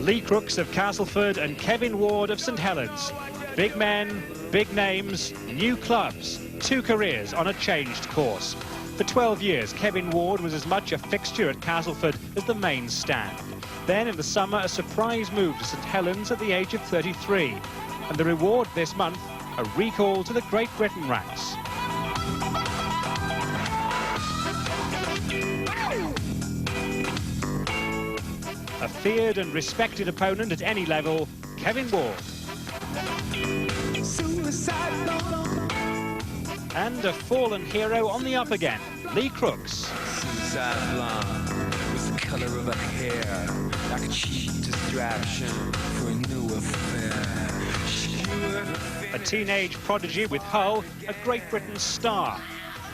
Lee Crooks of Castleford and Kevin Ward of St Helens. Big men, big names, new clubs, two careers on a changed course. For 12 years, Kevin Ward was as much a fixture at Castleford as the main stand. Then in the summer, a surprise move to St Helens at the age of 33. And the reward this month, a recall to the Great Britain ranks. A feared and respected opponent at any level, Kevin Ward. And a fallen hero on the up again, Lee Crooks. Suicide blonde was the color of her hair, like a cheap distraction for a new affair. A teenage prodigy with Hull, a Great Britain star.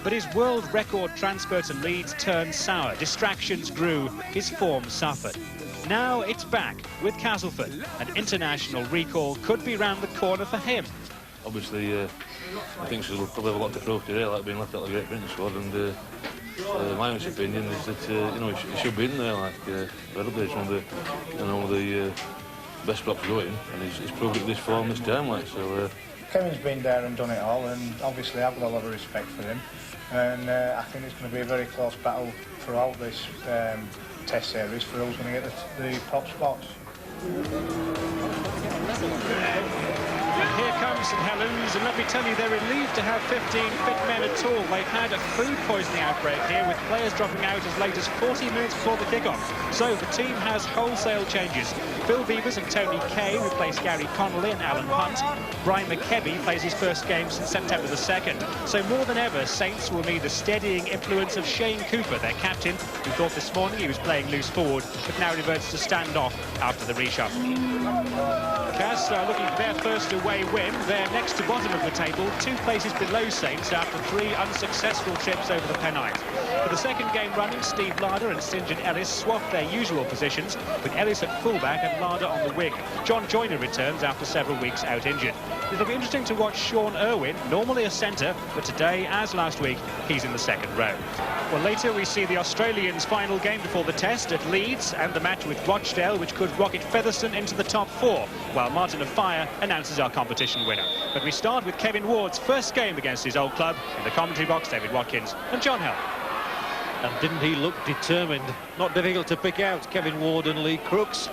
But his world record transfer to Leeds turned sour. Distractions grew, his form suffered. Now it's back with Castleford. An international recall could be round the corner for him. Obviously, I think she'll probably have a lot to prove today, like being left out of the Great Britain squad. And my honest opinion is that you know, he should be in there. Like incredibly, he's one of the best props going, and he's proved it with this form this time. Like so. Kevin's been there and done it all, and obviously I've got a lot of respect for him. And I think it's going to be a very close battle throughout this test series for who's going to get the top spots. And here comes St Helens, and let me tell you, they're relieved to have 15 fit men at all. They've had a food poisoning outbreak here, with players dropping out as late as 40 minutes before the kickoff. So the team has wholesale changes. Phil Beavers and Tony Kay replace Gary Connolly and Alan Hunt. Brian McKebby plays his first game since September the 2nd. So more than ever, Saints will need the steadying influence of Shane Cooper, their captain, who thought this morning he was playing loose forward, but now reverts to stand off after the reshuffle. Cas are looking for their first away win. They're next to bottom of the table, 2 places below Saints after 3 unsuccessful trips over the Pennine. For the second game running, Steve Larder and St John Ellis swapped their usual positions, with Ellis at fullback and Larder on the wing. John Joyner returns after several weeks out injured. It'll be interesting to watch Sean Irwin, normally a centre, but today, as last week, he's in the second row. Well, later we see the Australians' final game before the test at Leeds, and the match with Rochdale, which could rocket Featherstone into the top 4, while Martin of Fire announces our competition winner. But we start with Kevin Ward's first game against his old club. In the commentary box, David Watkins and John Hell. And didn't he look determined? Not difficult to pick out, Kevin Ward and Lee Crooks.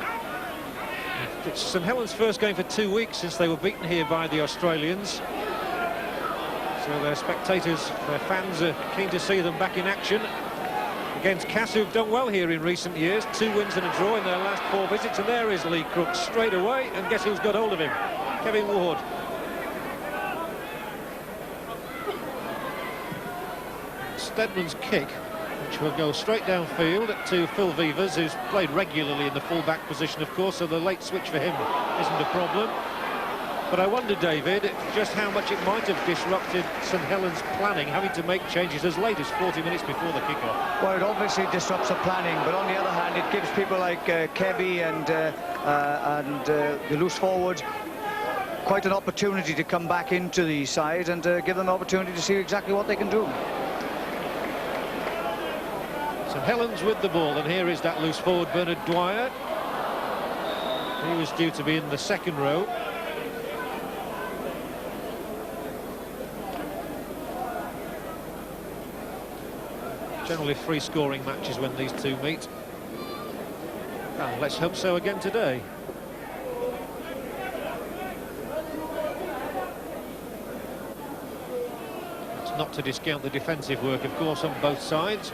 It's St Helens' first game for 2 weeks since they were beaten here by the Australians. So their spectators, their fans are keen to see them back in action against Cass, who've done well here in recent years. 2 wins and a draw in their last 4 visits, and there is Lee Crooks straight away, and guess who's got hold of him? Kevin Ward. Stedman's kick, which will go straight downfield to Phil Beavers, who's played regularly in the full-back position, of course, so the late switch for him isn't a problem. But I wonder, David, just how much it might have disrupted St Helens' planning, having to make changes as late as 40 minutes before the kickoff. Well, it obviously disrupts the planning, but on the other hand, it gives people like Kebby and the loose forward quite an opportunity to come back into the side and give them an opportunity to see exactly what they can do. St Helens with the ball, and here is that loose forward, Bernard Dwyer. He was due to be in the second row. Generally free-scoring matches when these two meet. And let's hope so again today. It's not to discount the defensive work, of course, on both sides.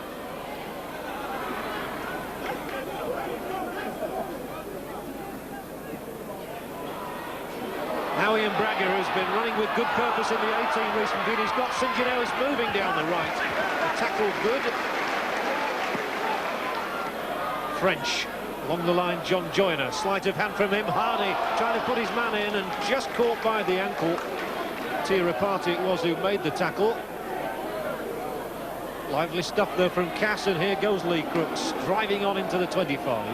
Now Ian Bragger, who's been running with good purpose in the 18 recently, he's got St John Ellis moving down the right. The tackle good. French along the line, John Joyner, sleight of hand from him. Hardy trying to put his man in and just caught by the ankle. Tirapati it was who made the tackle. Lively stuff though from Cass, and here goes Lee Crooks driving on into the 25.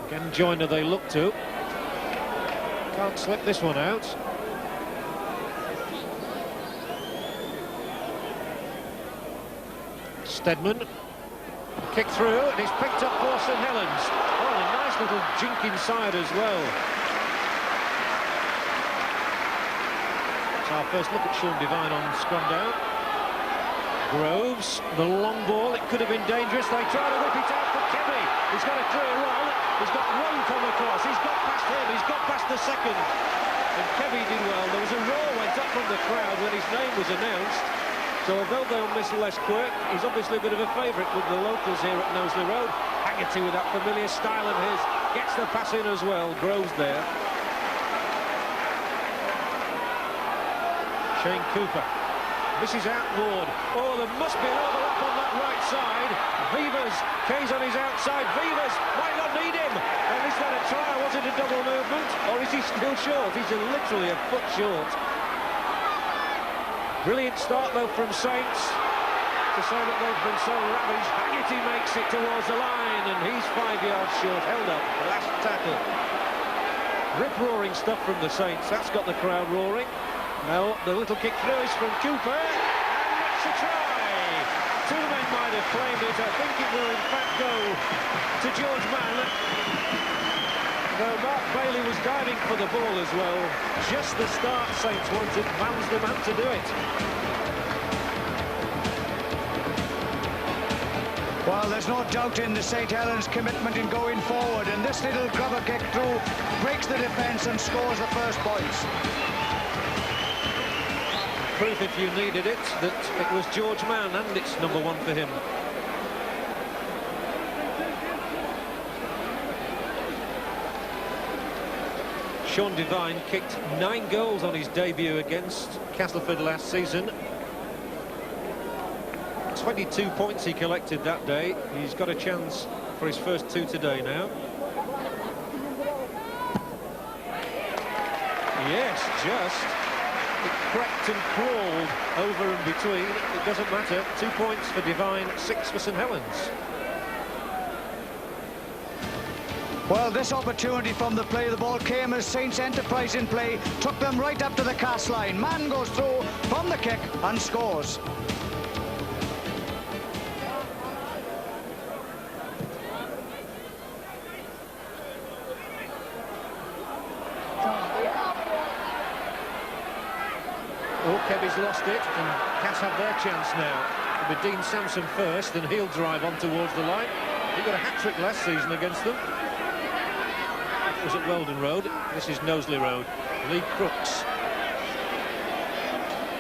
Again, Joyner they look to. Can't slip this one out. Stedman, kick through, and it's picked up for St Helens. Oh, a nice little jink inside as well. So our first look at Sean Devine on SCRUMDOWN. Groves, the long ball, it could have been dangerous. They try to whip it out for Kebby. He's got a clear run. He's got one come across. He's got past him. He's got past the second. And Kebby did well. There was a roar went up from the crowd when his name was announced. So although they'll miss Les Quirk, he's obviously a bit of a favourite with the locals here at Knowsley Road. Haggerty with that familiar style of his. Gets the pass in as well. Groves there. Shane Cooper. This is out Ward. Oh, there must be an overlap on that right side. Vivas, Kay's on his outside. Vivas might not need him. And is that a try? Was it a double movement? Or is he still short? He's literally a foot short. Brilliant start, though, from Saints. To say that they've been so ravaged. Haggerty makes it towards the line, and he's 5 yards short. Held up. Last tackle. Rip-roaring stuff from the Saints. That's got the crowd roaring. Now, the little kick through is from Cooper, and that's a try! Two men might have claimed it. I think it will in fact go to George Mann. Though Mark Bailey was diving for the ball as well. Just the start Saints wanted. Mann's the man to do it. Well, there's no doubt in the St Helens commitment in going forward, and this little grubber kick through breaks the defence and scores the first points. Proof, if you needed it, that it was George Mann, and it's number one for him. Sean Devine kicked 9 goals on his debut against Castleford last season. 22 points he collected that day. He's got a chance for his first 2 today now. Yes, just. It cracked and crawled over and between. It doesn't matter. 2 points for Devine, 6 for St Helens. Well, this opportunity from the play of the ball came as Saints enterprise in play, took them right up to the cast line. Mann goes through from the kick and scores. Kebby's lost it, and Cass have their chance now. It'll be Dean Sampson first, and he'll drive on towards the line. He got a hat-trick last season against them. It was at Weldon Road. This is Knowsley Road. Lee Crooks.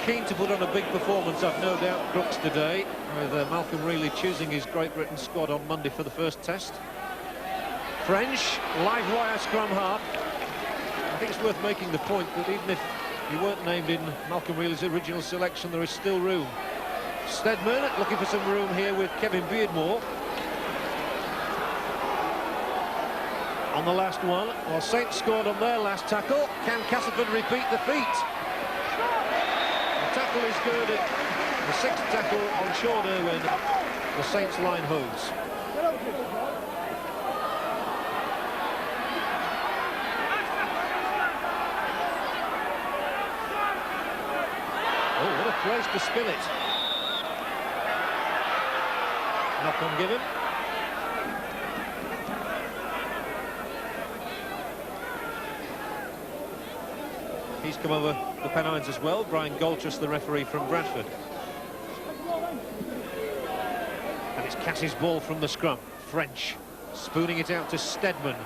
Keen to put on a big performance, I've no doubt, Crooks today, with Malcolm Reilly choosing his Great Britain squad on Monday for the first test. French, live wire scrum half. I think it's worth making the point that even if you weren't named in Malcolm Reilly's original selection, there is still room. Stedman looking for some room here with Kevin Beardmore. On the last one, well, Saints scored on their last tackle. Can Castleford repeat the feat? The tackle is good. The 6th tackle on Sean Irwin. The Saints line holds. Oh, what a place to spin it. Knock on given. He's come over the Pennines as well. Brian Golchus, the referee from Bradford. And it's Cassie's ball from the scrum. French spooning it out to Stedman.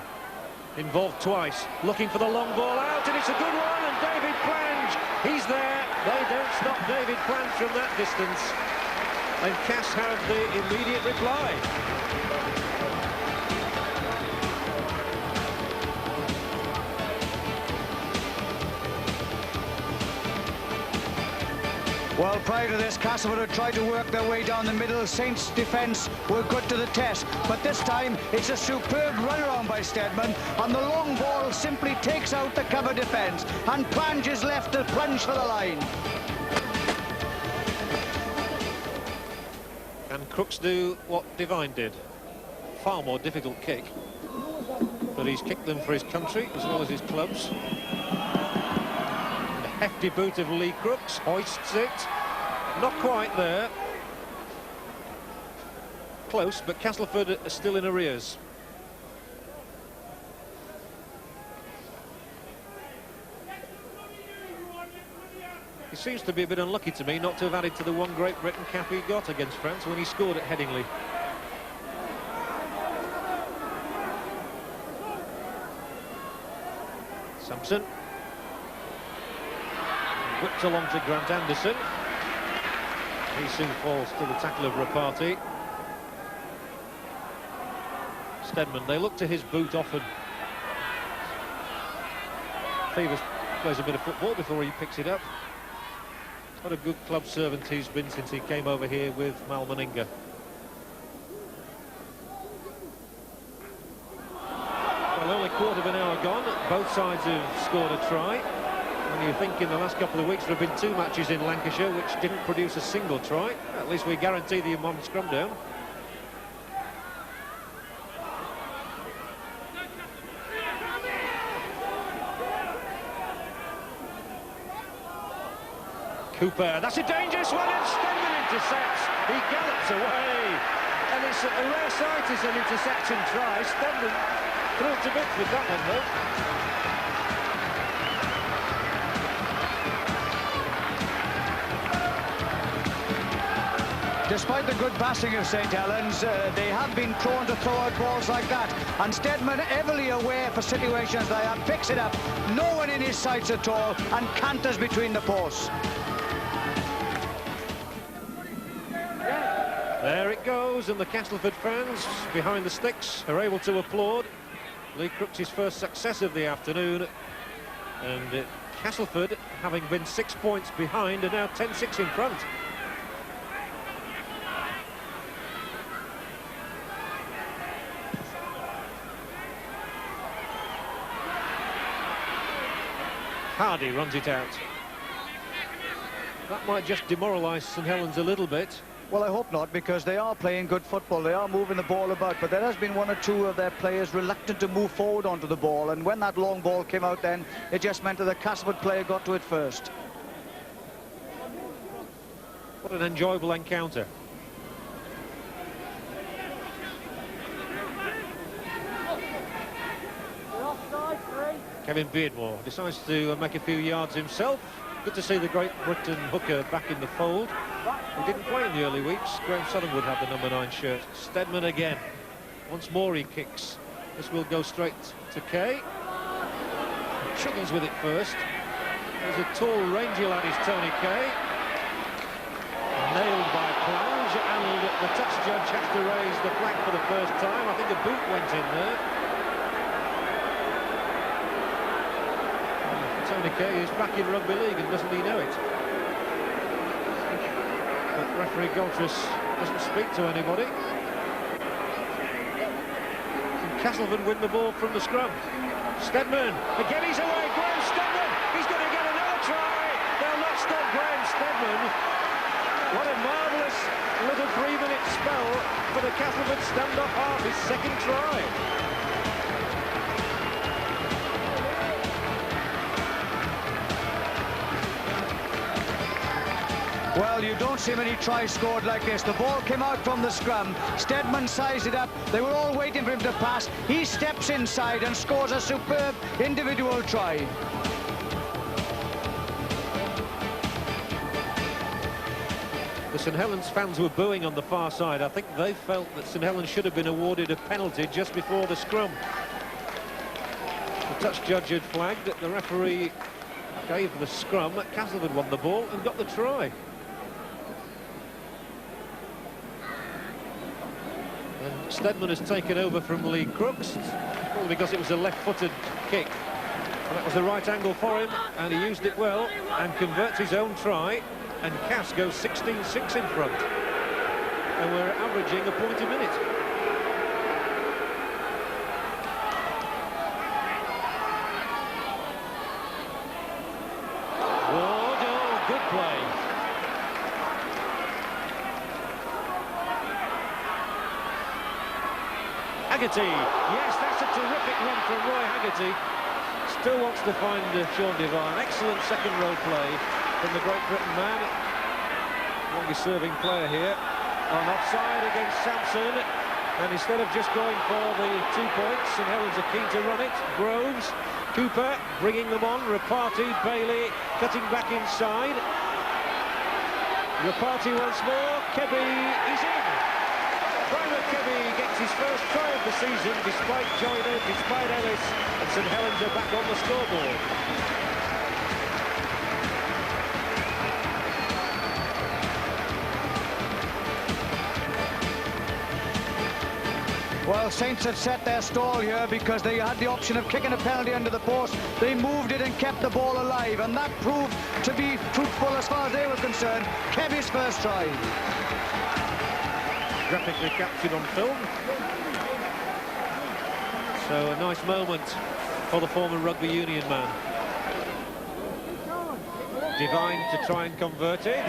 Involved twice, looking for the long ball out, and it's a good one, and David Plange, he's there. They don't stop David Plange from that distance. And Cass have the immediate reply. Well, prior to this, Castleford had tried to work their way down the middle. Saints' defence were good to the test, but this time it's a superb runaround by Stedman, and the long ball simply takes out the cover defence, and Plange is left to plunge for the line. And Crooks do what Devine did. Far more difficult kick, but he's kicked them for his country as well as his clubs. Hefty boot of Lee Crooks, hoists it. Not quite there. close, but Castleford are still in arrears. He seems to be a bit unlucky to me not to have added to the one Great Britain cap he got against France when he scored at Headingley. Sampson. Whipped along to Grant Anderson. He soon falls to the tackle of Rapati. Stedman, they look to his boot often. Fevers plays a bit of football before he picks it up. What a good club servant he's been since he came over here with Mal Meninga. Well, only a quarter of an hour gone. Both sides have scored a try. And you think in the last couple of weeks there have been 2 matches in Lancashire which didn't produce a single try. At least we guarantee the one SCRUMDOWN. Cooper, that's a dangerous one, and Stedman intercepts. He gallops away. And it's a rare sight as an interception try. Stedman thrilled to bits with that one, though. Despite the good passing of St Helens, they have been prone to throw out balls like that. And Stedman, everly aware for situations like that, picks it up. No one in his sights at all, and canters between the posts. There it goes, and the Castleford fans behind the sticks are able to applaud. Lee Crooks' first success of the afternoon, and Castleford, having been 6 points behind, are now 10-6 in front. Hardy runs it out. That might just demoralise St Helens a little bit. Well, I hope not, because they are playing good football. They are moving the ball about, but there has been 1 or 2 of their players reluctant to move forward onto the ball, and when that long ball came out then, it just meant that the Castleford player got to it first. What an enjoyable encounter. Kevin Beardmore decides to make a few yards himself. Good to see the Great Britain hooker back in the fold. He didn't play in the early weeks. Graham Southern would have the number 9 shirt. Stedman again. Once more he kicks. This will go straight to Kay. Chuggles with it first. There's a tall, rangy lad, is Tony Kay. Nailed by Plange, and the touch judge has to raise the flag for the first time. I think a boot went in there. Tony Kay is back in rugby league, and doesn't he know it? But referee Goltris doesn't speak to anybody. And Castleford win the ball from the scrum. Stedman, again he's away. Graham Stedman, he's going to get another try. They'll not stop Graham Stedman. What a marvellous little 3-minute spell for the Castleford stand-up half, his second try. Well, you don't see many tries scored like this. The ball came out from the scrum. Stedman sized it up. They were all waiting for him to pass. He steps inside and scores a superb individual try. The St Helens fans were booing on the far side. I think they felt that St Helens should have been awarded a penalty just before the scrum. The touch judge had flagged. The referee gave the scrum. Castleford won the ball and got the try. And Stedman has taken over from Lee Crooks, probably because it was a left-footed kick. And that was the right angle for him, and he used it well and converts his own try. And Cass goes 16-6 in front. And we're averaging a point a minute. Good play. Haggerty, yes, that's a terrific run from Roy Haggerty. Still wants to find Sean Devine. Excellent second row play from the Great Britain man. Longest serving player here. on offside against Sampson, and instead of just going for the 2 points, St Helens are keen to run it. Groves, Cooper bringing them on, Rapati, Bailey cutting back inside. Rapati once more, Kebby is in. Private Kebby gets his first try of the season despite Joyner, despite Ellis, and St Helens are back on the scoreboard. Well, Saints had set their stall here because they had the option of kicking a penalty under the post. They moved it and kept the ball alive, and that proved to be fruitful as far as they were concerned. Kebby's first try. Graphically captured on film. So a nice moment for the former rugby union man. Divine to try and convert it.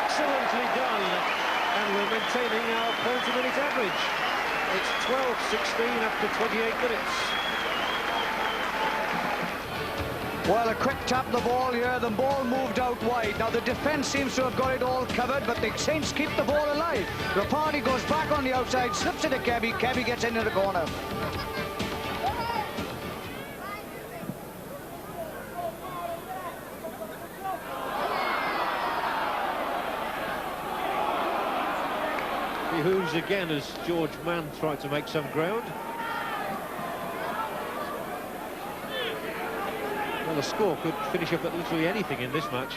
Excellently done. And we're maintaining our point-a-minute average. It's 12-16 after 28 minutes. Well, a quick tap the ball here. The ball moved out wide. Now, the defence seems to have got it all covered, but the Saints keep the ball alive. Rapati goes back on the outside, slips it to Kebby. Kebby gets into the corner. Behooves again as George Mann tried to make some ground. Well, the score could finish up at literally anything in this match.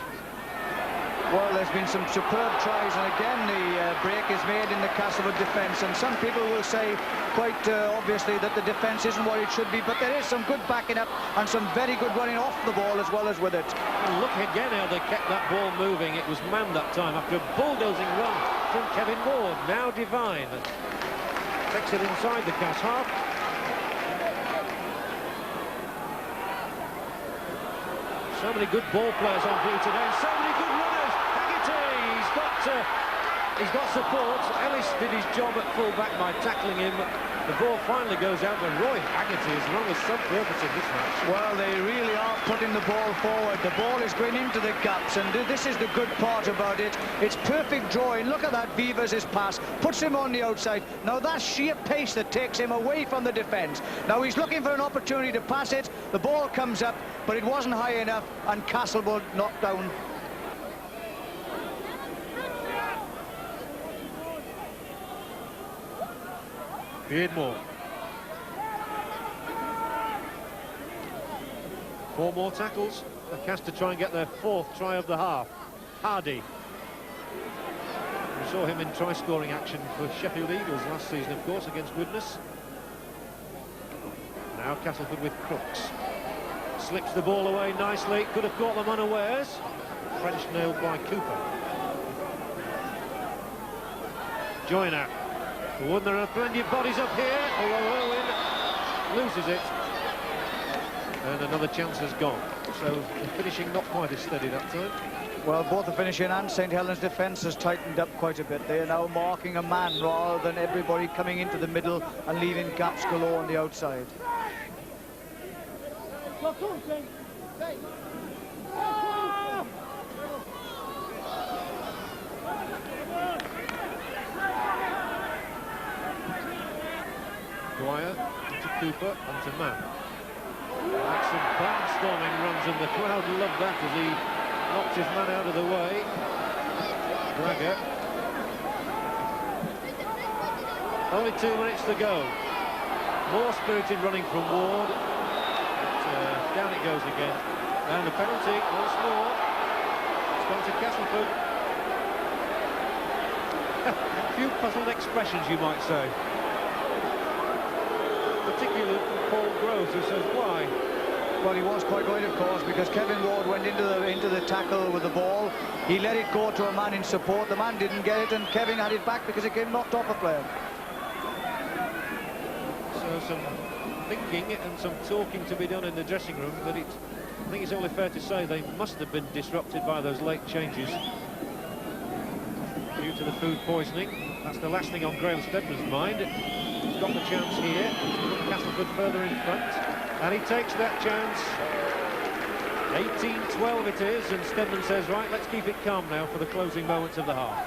Well, there's been some superb tries, and again the break is made in the Castleford defence, and some people will say quite obviously that the defence isn't what it should be, but there is some good backing up and some very good running off the ball as well as with it. And look again how they kept that ball moving. It was Mann that time after a bulldozing run from Kevin Ward. Now Divine takes it inside the Cass half. So many good ball players on view today, and so many good runners. Haggerty, he's got support. Ellis did his job at full-back by tackling him. The ball finally goes out, but Roy Haggerty has run with some purpose in this match. Well, they really are putting the ball forward. The ball is going into the gaps, and this is the good part about it. It's perfect drawing. Look at that, Beavers' pass. Puts him on the outside. Now, that's sheer pace that takes him away from the defence. Now, he's looking for an opportunity to pass it. The ball comes up, but it wasn't high enough, and Castleford knocked down. Beardmore. 4 more tackles. The Cast to try and get their 4th try of the half. Hardy. We saw him in try-scoring action for Sheffield Eagles last season, of course, against Widnes. Now Castleford with Crooks. Slips the ball away nicely. Could have caught them unawares. French nailed by Cooper. Joyner. Well, there are plenty of bodies up here, although Owen loses it. And another chance has gone. So the finishing not quite as steady that time. Well, both the finishing and St Helens' defence has tightened up quite a bit. They are now marking a man rather than everybody coming into the middle and leaving gaps galore on the outside. Dwyer to Cooper and to Mann. That's some barnstorming runs, and the crowd loved that as he knocked his man out of the way. Bragger. Only 2 minutes to go. More spirited running from Ward. But, down it goes again. And the penalty once more. It's gone to Castleford. A few puzzled expressions, you might say. Particularly Paul Groves, who says why. Well, he was quite right, of course, because Kevin Ward went into the tackle with the ball. He let it go to a man in support. The man didn't get it, and Kevin had it back because it came knocked off a player. So some thinking and some talking to be done in the dressing room, but I think it's only fair to say they must have been disrupted by those late changes due to the food poisoning. That's the last thing on Graham Stedman's mind. He's got the chance here to put Castleford further in front, and he takes that chance. 18-12 it is, and Stedman says, right, let's keep it calm now for the closing moments of the half.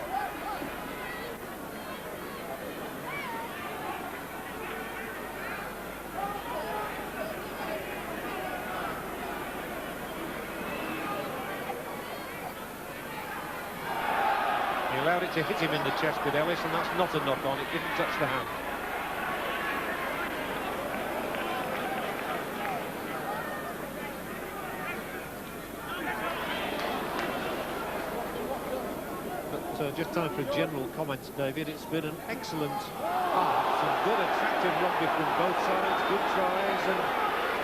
allowed it to hit him in the chest with Ellis, and that's not a knock-on. It didn't touch the hand. Just time for a general comment, David. It's been an excellent half. Some good, attractive rugby from both sides, good tries, and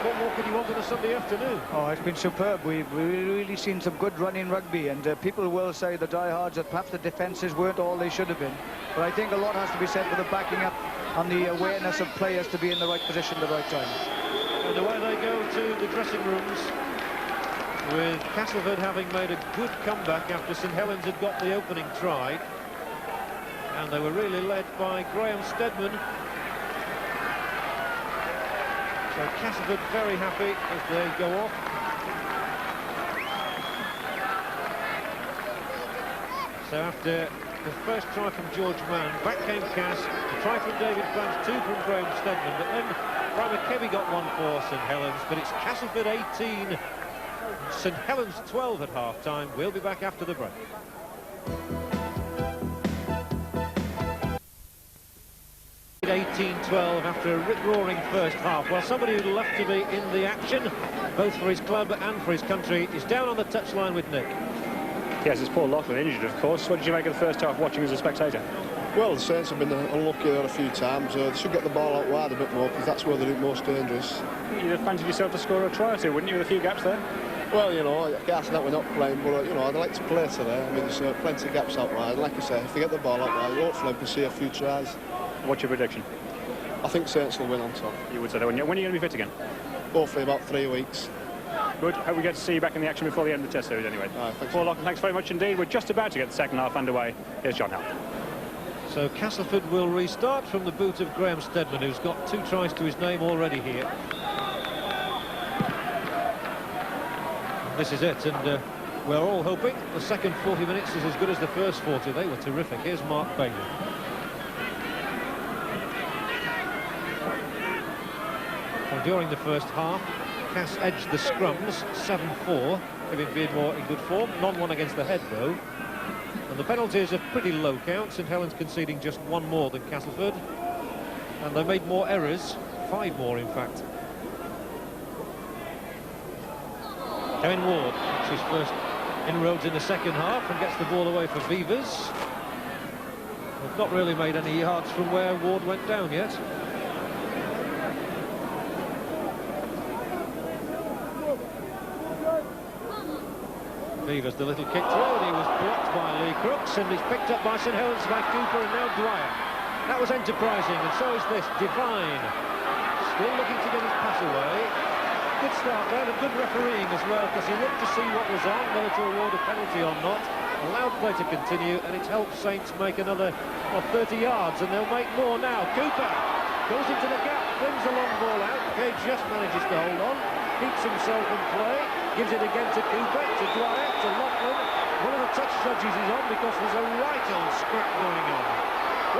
what more could you want on a Sunday afternoon? Oh, it's been superb. We've really seen some good running rugby, and people will say, the diehards, that perhaps the defences weren't all they should have been. But I think a lot has to be said for the backing up and the awareness of players to be in the right position at the right time. And away they go to the dressing rooms, with Castleford having made a good comeback after St Helens had got the opening try. And they were really led by Graham Steadman. So Castleford very happy as they go off. So after the first try from George Mann, back came Cass, a try from David Plant, 2 from Graham Steadman, but then Brian McKevy got 1 for St Helens, but it's Castleford 18, St Helens 12 at half-time. We'll be back after the break. (18-12) after a rip-roaring first half. Well, somebody who'd love to be in the action, both for his club and for his country, is down on the touchline with Nick. Yes, it's Paul Loughlin injured, of course. What did you make of the first half watching as a spectator? Well, the Saints have been unlucky there a few times. They should get the ball out wide a bit more, because that's where they're most dangerous. You'd have fancied yourself to score a try or two, wouldn't you, with a few gaps there? Well, you know, gaps that we're not playing, but, you know, I'd like to play today. I mean, there's plenty of gaps out wide. Like I say, if they get the ball out wide, hopefully we can see a few tries. What's your prediction? I think Saints will win on top. You would say that, wouldn't you? When are you going to be fit again? Hopefully about 3 weeks. Good. Hope we get to see you back in the action before the end of the Test series anyway. Paul Loughlin, thanks very much indeed. We're just about to get the second half underway. Here's John Howe. So Castleford will restart from the boot of Graham Steadman, who's got 2 tries to his name already here. And this is it, and we're all hoping the second 40 minutes is as good as the first 40. They were terrific. Here's Mark Bailey. Well, during the first half, Cass edged the scrums 7-4, giving Beardmore in good form. Non-1 against the head, though. And the penalties are pretty low count. St Helens conceding just 1 more than Castleford. And they made more errors, 5 more, in fact. Kevin Ward makes his first inroads in the second half and gets the ball away for Beavers. They've not really made any yards from where Ward went down yet. Beavers, the little kick through, and he was blocked by Lee Crooks, and he's picked up by St Helens by Cooper, and now Dwyer. That was enterprising, and so is this. Divine still looking to get his pass away. Good start there, and good refereeing as well, because he looked to see what was on, whether to award a penalty or not. Allowed play to continue, and it's helped Saints make another 30 yards, and they'll make more now. Cooper goes into the gap, flings a long ball out. Kay just manages to hold on, keeps himself in play, gives it again to Cooper, to Dwyer, to Loughlin. One of the touch judges is on because there's a right-on scrap going on.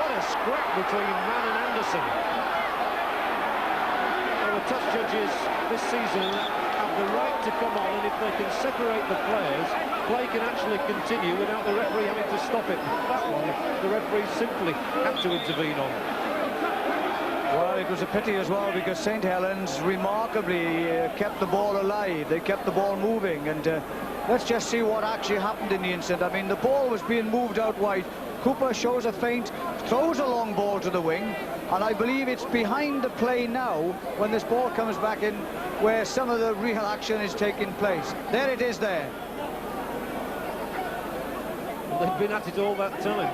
What a scrap between Mann and Anderson. Well, the touch judges this season have the right to come on, and if they can separate the players, play can actually continue without the referee having to stop it. That one, the referee simply had to intervene on. Well, it was a pity as well, because St Helens remarkably kept the ball alive. They kept the ball moving, and let's just see what actually happened in the incident. I mean, the ball was being moved out wide. Cooper shows a feint, throws a long ball to the wing, and I believe it's behind the play now when this ball comes back in where some of the real action is taking place. There it is there. They've been at it all that time.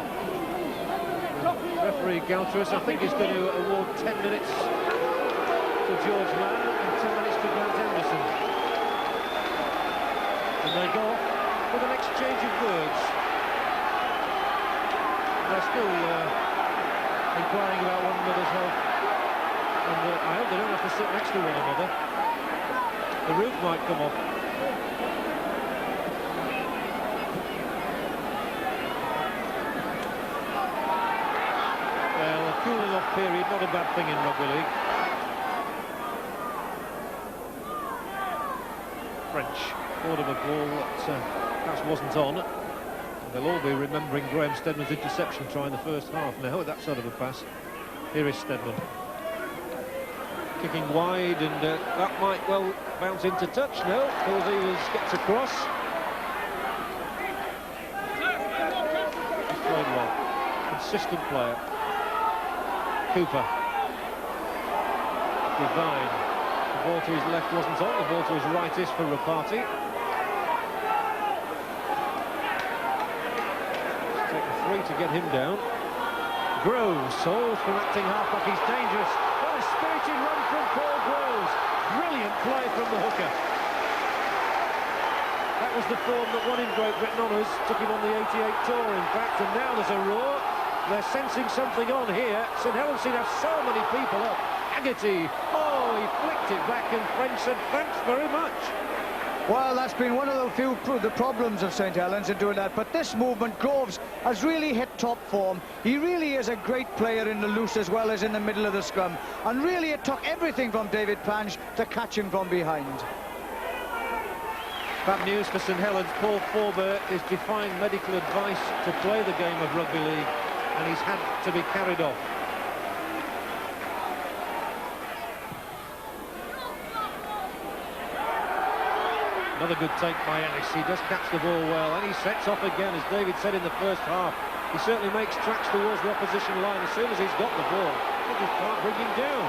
Referee Galtris, I think, is going to award 10 minutes to George Mann and 10 minutes to Grant Anderson. And they go off with an exchange of words. They're still inquiring about one another's health. And I hope they don't have to sit next to one another. The roof might come off. Cooling off period, not a bad thing in rugby league. French ordered a ball that perhaps wasn't on. They'll all be remembering Graham Stedman's interception try in the first half now with that sort of a pass. Here is Stedman. Kicking wide, and that might well bounce into touch. No, Hills gets across. He's played well. Consistent player. Cooper. Divine. The ball to his left wasn't on, the ball to his right is for Rapati. It's taken 3 to get him down. Groves, sold from acting half-back, he's dangerous. What a spirited run from Paul Groves. Brilliant play from the hooker. That was the form that won him Great Britain honours, took him on the 88 tour in fact, and now there's a roar. They're sensing something on here. St Helens seem to have so many people up. Haggerty, oh, he flicked it back, and French said thanks very much. Well, that's been one of the problems of St Helens in doing that. But this movement, Groves has really hit top form. He really is a great player in the loose as well as in the middle of the scrum. And really it took everything from David Pange to catch him from behind. Bad news for St Helens. Paul Forber is defying medical advice to play the game of rugby league, and he's had to be carried off. Another good take by Ellis. He does catch the ball well, and he sets off again, as David said in the first half. He certainly makes tracks towards the opposition line as soon as he's got the ball. He just can't bring him down.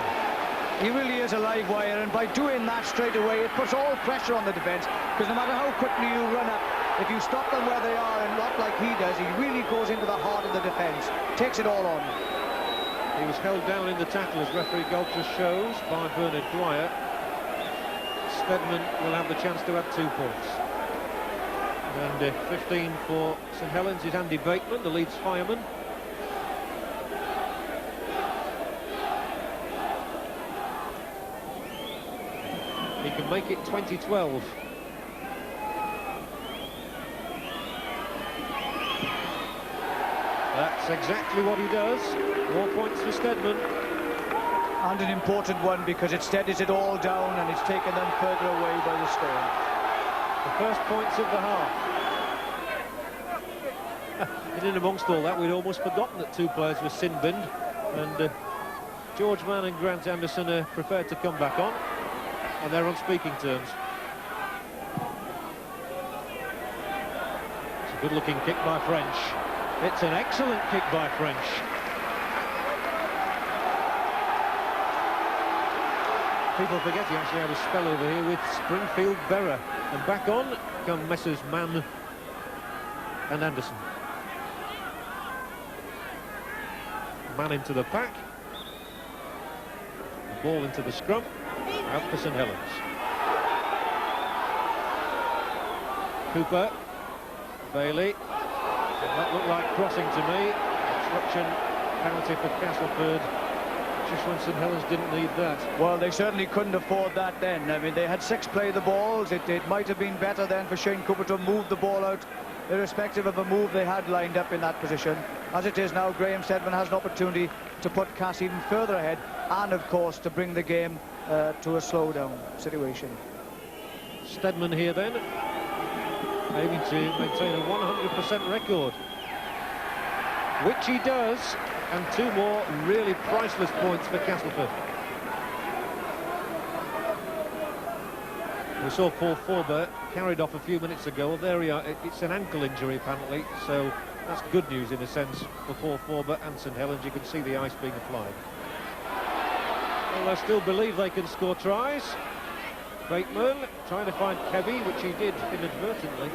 He really is a live wire, and by doing that straight away, it puts all pressure on the defence, because no matter how quickly you run up, if you stop them where they are and not like he does, he really goes into the heart of the defence, takes it all on. He was held down in the tackle, as referee Galter shows, by Bernard Dwyer. Stedman will have the chance to add 2 points. And 15 for St Helens is Andy Bateman, the Leeds fireman. He can make it 20-12. That's exactly what he does. More points for Stedman. And an important one, because it steadies it all down and it's taken them further away by the stone. The first points of the half. And in amongst all that, we'd almost forgotten that 2 players were sin-binned, and George Mann and Grant Anderson are prepared to come back on, and they're on speaking terms. It's a good-looking kick by French. It's an excellent kick by French. People forget he actually had a spell over here with Springfield Berra. And back on come Messrs Mann and Anderson. Mann into the pack. The ball into the scrum. Out for St Helens. Cooper. Bailey. That looked like crossing to me. Obstruction penalty for Castleford. Just when St Helens didn't need that. Well, they certainly couldn't afford that then. I mean, they had 6 play the balls. It might have been better then for Shane Cooper to move the ball out, irrespective of a move they had lined up in that position. As it is now, Graham Stedman has an opportunity to put Cass even further ahead, and of course to bring the game to a slowdown situation. Stedman here then, aiming to maintain a 100% record, which he does. And 2 more really priceless points for Castleford. We saw Paul Forber carried off a few minutes ago. Well, there we are. It's an ankle injury apparently, so that's good news in a sense for Paul Forber and St Helens. You can see the ice being applied. Well, I still believe they can score tries. Bateman trying to find Kebby, which he did inadvertently.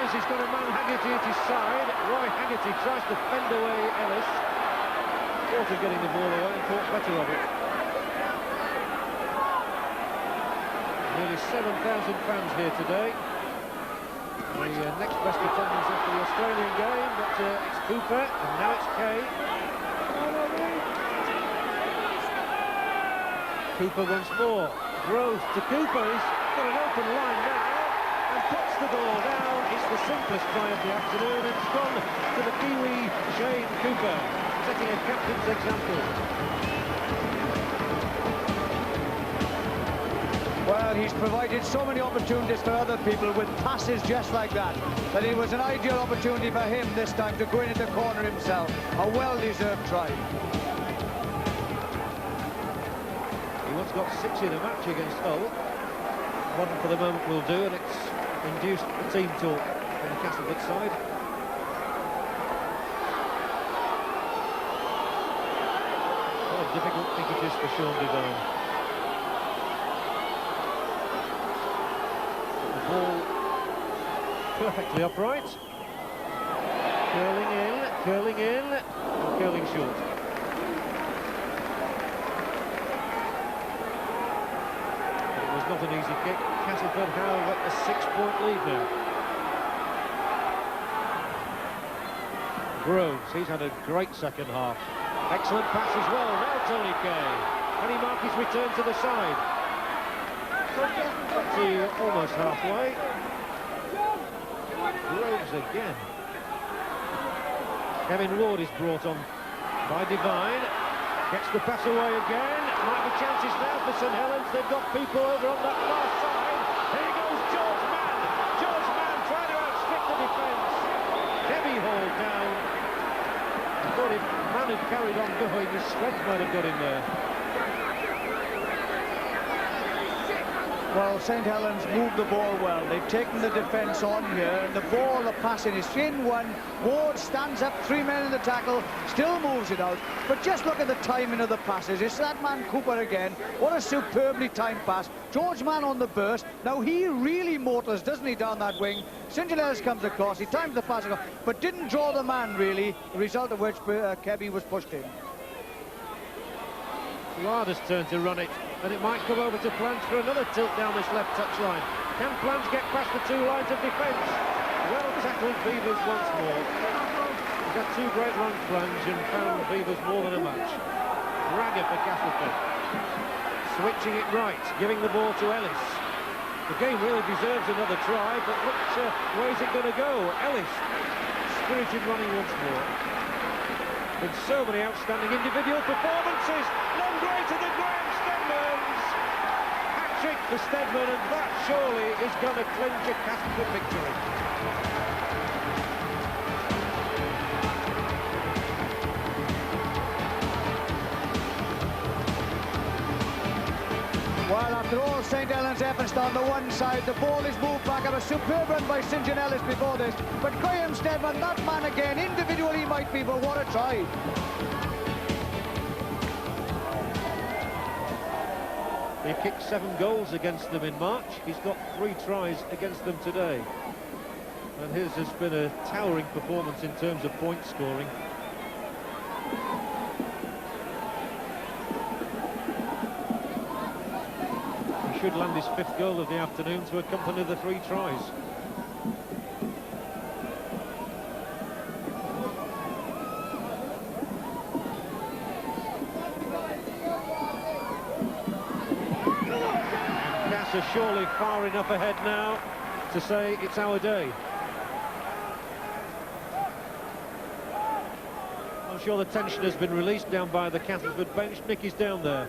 He's got a man Haggerty at his side. Roy Haggerty tries to fend away Ellis. Thought of getting the ball away and thought better of it. Nearly 7,000 fans here today. The next best attendance after the Australian game, but it's Cooper and now it's Kay. Cooper once more. Groves to Cooper. He's got an open line now and puts the ball down. It's the simplest try of the afternoon, and it's gone to the Kiwi Shane Cooper, setting a captain's example. Well, he's provided so many opportunities for other people with passes just like that it was an ideal opportunity for him this time to go into the corner himself. A well-deserved try. He once got 6 in a match against Hull. One for the moment will do, and it's induced the team talk on the Castleford side. What a difficult thing it is for Sean Devine. The ball perfectly upright. Curling in, and curling short. It was not an easy kick. Castleford, however, a 6-point lead now. Groves, he's had a great second half. Excellent pass as well. Now Tony Kay. And he marks his return to the side. Got to almost halfway. Groves again. Kevin Ward is brought on by Devine. Gets the pass away again. Might be chances now for St Helens. They've got people over on that far side. Here goes George Mann. George Mann trying to outstrip the defence. Heavy haul down. I thought if Mann had carried on going, his strength might have got in there. Well, St Helens moved the ball well. They've taken the defence on here, and the ball, the passing is in one. Ward stands up, 3 men in the tackle, still moves it out. But just look at the timing of the passes. It's that man Cooper again. What a superbly timed pass. George Mann on the burst. Now he really motors, doesn't he, down that wing. St Helens comes across, he times the pass, but didn't draw the man really, the result of which Kebby was pushed in. Larder's turn to run it, and it might come over to Plants for another tilt down this left touchline. Can Plants get past the 2 lines of defence? Well tackled Beavers once more. He's had 2 great runs, Plants, and found Beavers more than a match. Bragger for Castleford. Switching it right, giving the ball to Ellis. The game really deserves another try, but which way is it going to go? Ellis, spirited running once more. With so many outstanding individual performances, none greater than Graham Stedman's. Hat-trick for Stedman, and that surely is going to clinch a Castleford victory. Well, after all St Helens' efforts on the one side, the ball is moved back. A superb run by St John Ellis before this. But Graham Stedman, that man again, individually might be, but what a try. He kicked 7 goals against them in March. He's got 3 tries against them today. And his has been a towering performance in terms of point scoring. He should land his 5th goal of the afternoon to accompany the 3 tries. Cass are surely far enough ahead now to say it's our day. I'm sure the tension has been released down by the Castleford bench. Nick is down there.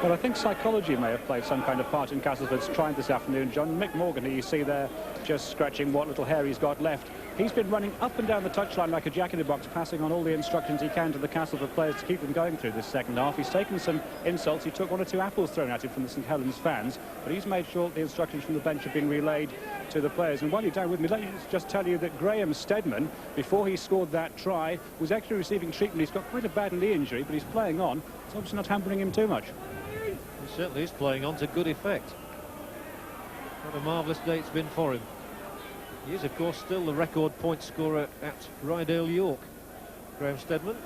Well, I think psychology may have played some kind of part in Castleford's trying this afternoon, John. Mick Morgan, who you see there, just scratching what little hair he's got left. He's been running up and down the touchline like a jack-in-the-box, passing on all the instructions he can to the Castleford players to keep them going through this second half. He's taken some insults. He took 1 or 2 apples thrown at him from the St Helens fans, but he's made sure the instructions from the bench have been relayed to the players. And while you're down with me, let me just tell you that Graham Stedman, before he scored that try, was actually receiving treatment. He's got quite a bad knee injury, but he's playing on. It's obviously not hampering him too much. He certainly is playing on to good effect. What a marvellous day it's been for him. He is, of course, still the record point scorer at Rydale York, Graham Stedman.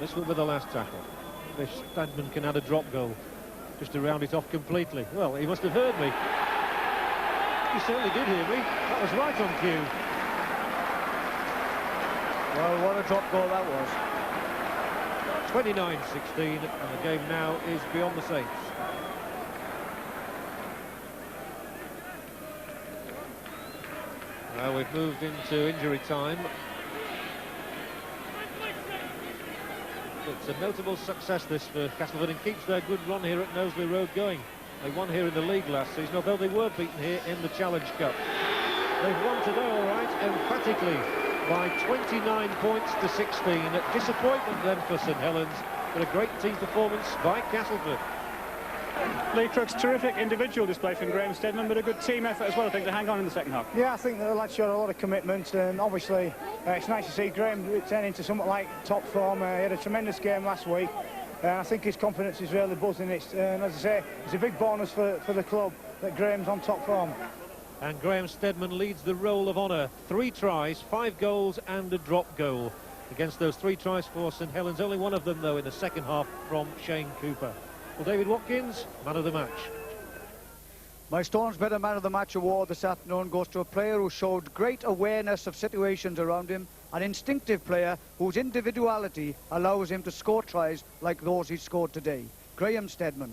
This will be the last tackle. If Stedman can add a drop goal just to round it off completely. Well, he must have heard me. He certainly did hear me. That was right on cue. Well, what a drop goal that was. 29-16, and the game now is beyond the Saints. Well, we've moved into injury time. It's a notable success, this, for Castleford, and keeps their good run here at Knowsley Road going. They won here in the league last season, although they were beaten here in the Challenge Cup. They've won today, all right, emphatically, by 29 points to 16. A disappointment then for St Helens, but a great team performance by Castleford. Lee Crooks, terrific individual display from Graham Steadman, but a good team effort as well, I think, to hang on in the second half. Yeah, I think the lads showed a lot of commitment, and obviously it's nice to see Graham returning to something like top form. He had a tremendous game last week. I think his confidence is really buzzing. And as I say, it's a big bonus for the club that Graham's on top form. And Graham Steadman leads the roll of honour. 3 tries, 5 goals and a drop goal. Against those 3 tries for St Helens, only one of them, though, in the second half from Shane Cooper. Well, David Watkins, man of the match. My Stone's Better Man of the Match award this afternoon goes to a player who showed great awareness of situations around him, an instinctive player whose individuality allows him to score tries like those he scored today. Graham Steadman.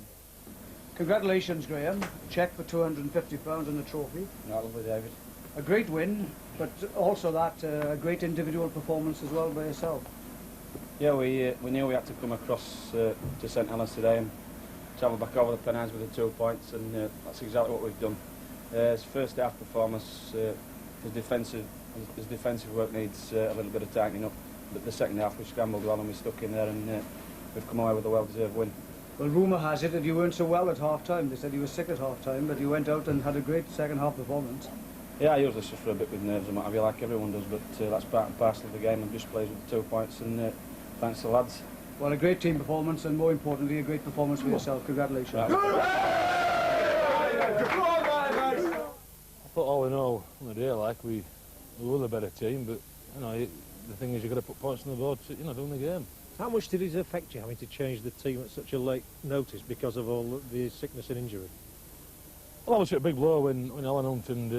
Congratulations, Graham. Cheque for £250 and a trophy. Lovely, David. A great win, but also that a great individual performance as well by yourself. Yeah, we knew we had to come across to St Helens today and travel back over the Pennines with the 2 points, and that's exactly what we've done. His first half performance, his defensive work needs a little bit of tightening up, but the second half we scrambled well and we stuck in there, and we've come away with a well-deserved win. Well, rumour has it that you weren't so well at half-time. They said you were sick at half-time, but you went out and had a great second-half performance. Yeah, I usually suffer a bit with nerves and what have you, like everyone does, but that's part and parcel of the game. I'm just pleased with the 2 points, and thanks to the lads. Well, a great team performance, and more importantly, a great performance for yourself. Congratulations. I thought all in all, on the day, like, we were the better team, but, you know, the thing is you've got to put points on the board to, you know, to win the game. How much did it affect you having to change the team at such a late notice because of all the sickness and injury? Well, obviously a big blow when Alan Hunt and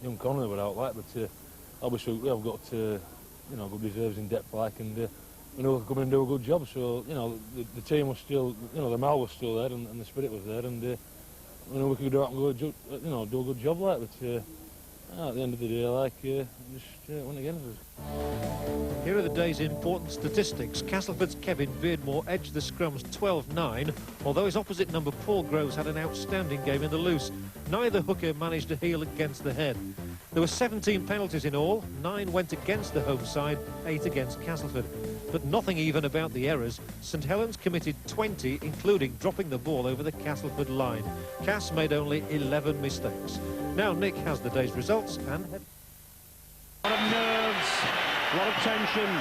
young Connor were out, like, but obviously we have got, you know, good reserves in depth, like, and we know we could come in and do a good job, so, you know, the team was still, you know, the morale was still there and the spirit was there, and, you know, we could go out and go, you know, do a good job, like, but at the end of the day, like, just win again. Here are the day's important statistics. Castleford's Kevin Beardmore edged the scrums 12-9, although his opposite number Paul Groves had an outstanding game in the loose. Neither hooker managed to heel against the head. There were 17 penalties in all, 9 went against the home side, 8 against Castleford. But nothing even about the errors. St Helens committed 20, including dropping the ball over the Castleford line. Cass made only 11 mistakes. Now Nick has the day's results and... A lot of nerves, a lot of tension,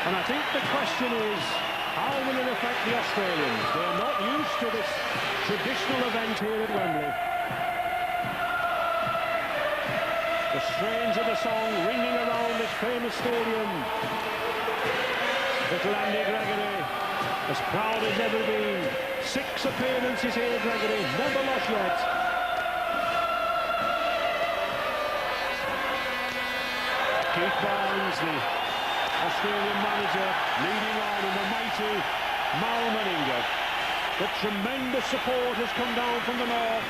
and I think the question is, how will it affect the Australians? They're not used to this traditional event here at Wembley. The strains of the song ringing around this famous stadium. Little Andy Gregory, as proud as ever been. 6 appearances here, Gregory, never lost yet. Keith Barnes, the Australian manager, leading on in the mighty Mal Meninga. But tremendous support has come down from the north,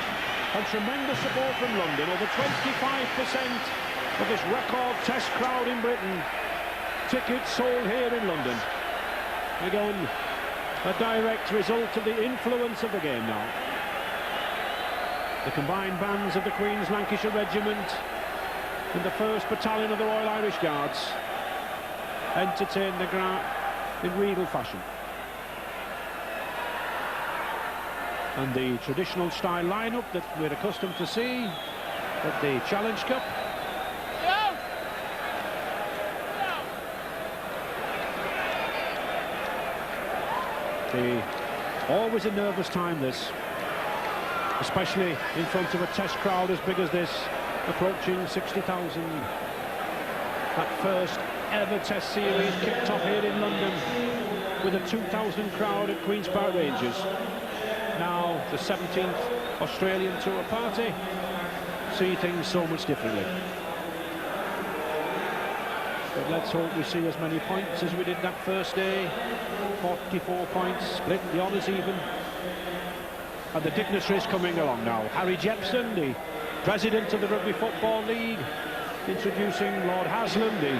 and tremendous support from London. Over 25% of this record test crowd in Britain. Tickets sold here in London. Again, a direct result of the influence of the game now. The combined bands of the Queen's Lancashire Regiment and the 1st Battalion of the Royal Irish Guards entertain the crowd in regal fashion. And the traditional style lineup that we're accustomed to see at the Challenge Cup. Always a nervous time, this, especially in front of a test crowd as big as this, approaching 60,000. That first ever test series kicked off here in London with a 2,000 crowd at Queen's Park Rangers. Now the 17th Australian Tour party see things so much differently. But let's hope we see as many points as we did that first day. 44 points, split the honours even. And the dignitaries coming along now. Harry Jepson, the president of the Rugby Football League, introducing Lord Haslam, the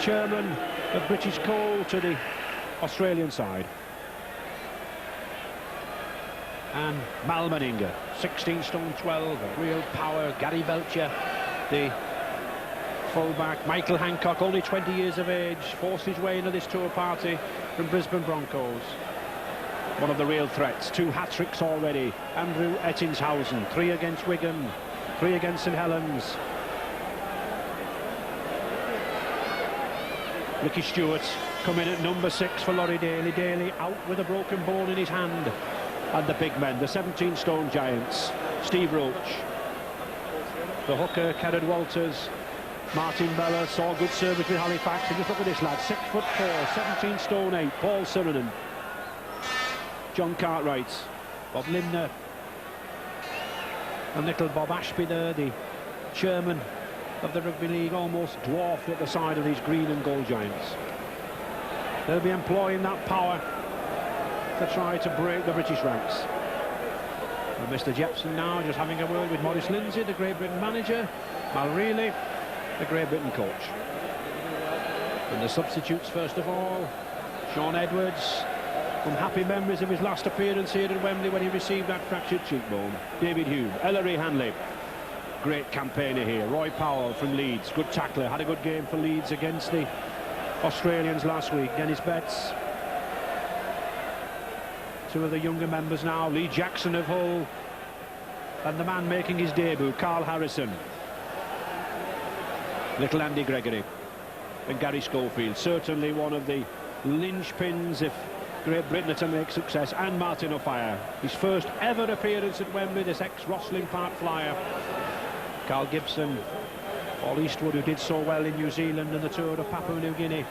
chairman of British Coal, to the Australian side. And Mal Meninga, 16 stone 12, a real power. Gary Belcher, the fullback. Michael Hancock, only 20 years of age, forced his way into this tour party from Brisbane Broncos. One of the real threats. 2 hat-tricks already. Andrew Ettingshausen, 3 against Wigan, 3 against St Helens. Ricky Stewart come in at number 6 for Laurie Daly. Daly out with a broken bone in his hand. And the big men, the 17 stone giants. Steve Roach, the hooker, Kenneth Walters, Martin Bella saw good service with Halifax. And just look at this lad, 6'4", 17 stone 8, Paul Simonon, John Cartwright, Bob Limner, and little Bob Ashby there, the chairman of the Rugby League, almost dwarfed at the side of these green and gold giants. They'll be employing that power to try to break the British ranks. And Mr. Jepson now just having a word with Maurice Lindsay, the Great Britain manager, Mal Reilly, the Great Britain coach. And the substitutes first of all, Sean Edwards, from happy memories of his last appearance here at Wembley when he received that fractured cheekbone. David Hume, Ellery Hanley, great campaigner here. Roy Powell from Leeds, good tackler, had a good game for Leeds against the Australians last week. Dennis Betts. 2 of the younger members now, Lee Jackson of Hull, and the man making his debut, Carl Harrison. Little Andy Gregory and Gary Schofield, certainly one of the linchpins if Great Britain are to make success, and Martin O'Fire, his first ever appearance at Wembley, this ex-Rosslyn Park flyer. Carl Gibson, Paul Eastwood, who did so well in New Zealand and the tour of Papua New Guinea,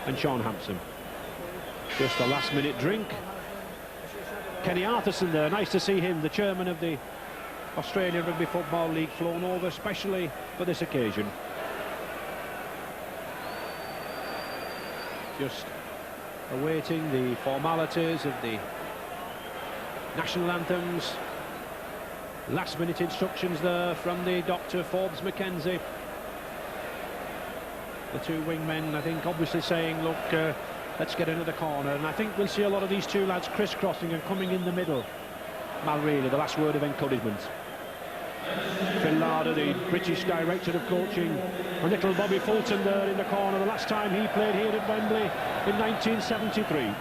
and Sean Hampson. Just a last-minute drink. Kenny Arthurson there, nice to see him, the chairman of the Australian Rugby Football League, flown over especially for this occasion. Just awaiting the formalities of the national anthems. Last-minute instructions there from the Dr. Forbes Mackenzie. The 2 wingmen, I think, obviously saying, look, let's get into the corner. And I think we'll see a lot of these 2 lads crisscrossing and coming in the middle. Mal Reilly, the last word of encouragement. Phil Larder, the British director of coaching, and little Bobby Fulton there in the corner, the last time he played here at Wembley in 1973.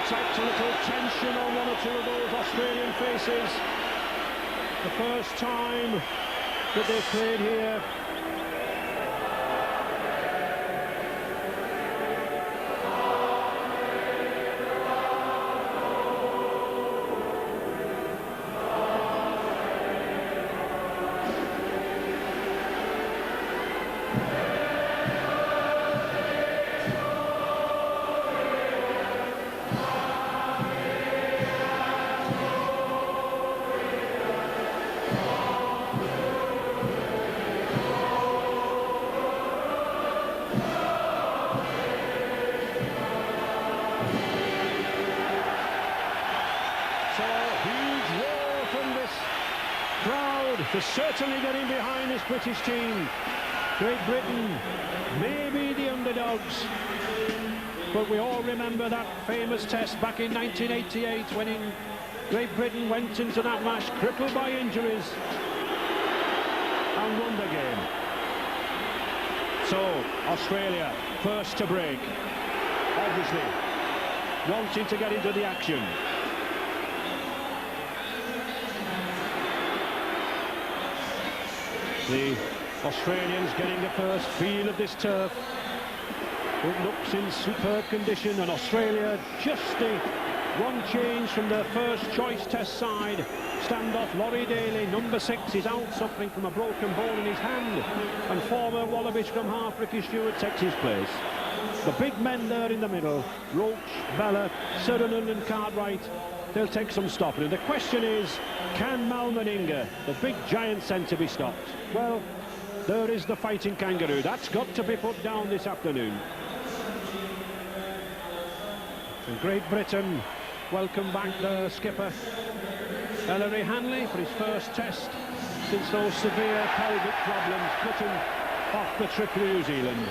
A little tension on 1 or 2 of those Australian faces. The first time that they played here. To certainly getting behind this British team. Great Britain may be the underdogs, but we all remember that famous test back in 1988 when in Great Britain went into that match crippled by injuries and won the game. So, Australia, first to break. Obviously, wanting to get into the action. The Australians getting the first feel of this turf. It looks in superb condition, and Australia just the one change from their first choice test side. Standoff Laurie Daly, number 6, is out suffering from a broken bone in his hand, and former Wallaby scrum half Ricky Stewart takes his place. The big men there in the middle, Roach, Bella, Sutherland and Cartwright, they'll take some stopping. And the question is, can Mal Meninga, the big giant centre, be stopped? Well, there is the fighting kangaroo. That's got to be put down this afternoon. And Great Britain welcome back the skipper, Ellery Hanley, for his first test since those severe pelvic problems put him off the trip to New Zealand.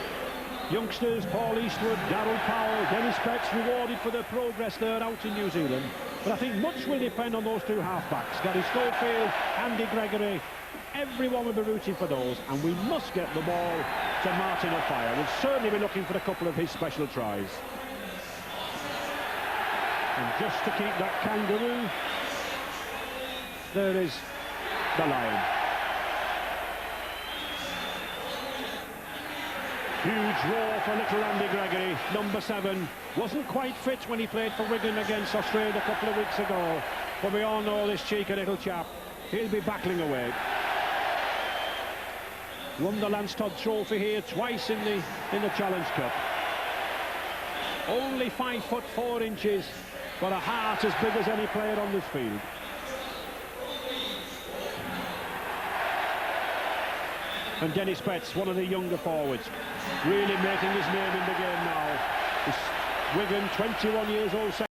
Youngsters, Paul Eastwood, Darryl Powell, Dennis Betts rewarded for their progress there out in New Zealand. But I think much will depend on those two halfbacks, Gary Schofield, Andy Gregory. Everyone will be rooting for those, and we must get the ball to Martin Offiah. We'll certainly be looking for a couple of his special tries. And just to keep that kangaroo, there is the lion. Huge roar for little Andy Gregory, number 7. Wasn't quite fit when he played for Wigan against Australia a couple of weeks ago. But we all know this cheeky little chap. He'll be battling away. Won the Lance Todd Trophy here twice in the Challenge Cup. Only 5'4", but a heart as big as any player on this field. And Dennis Betts, one of the younger forwards, really making his name in the game now. This Wigan, 21 years old.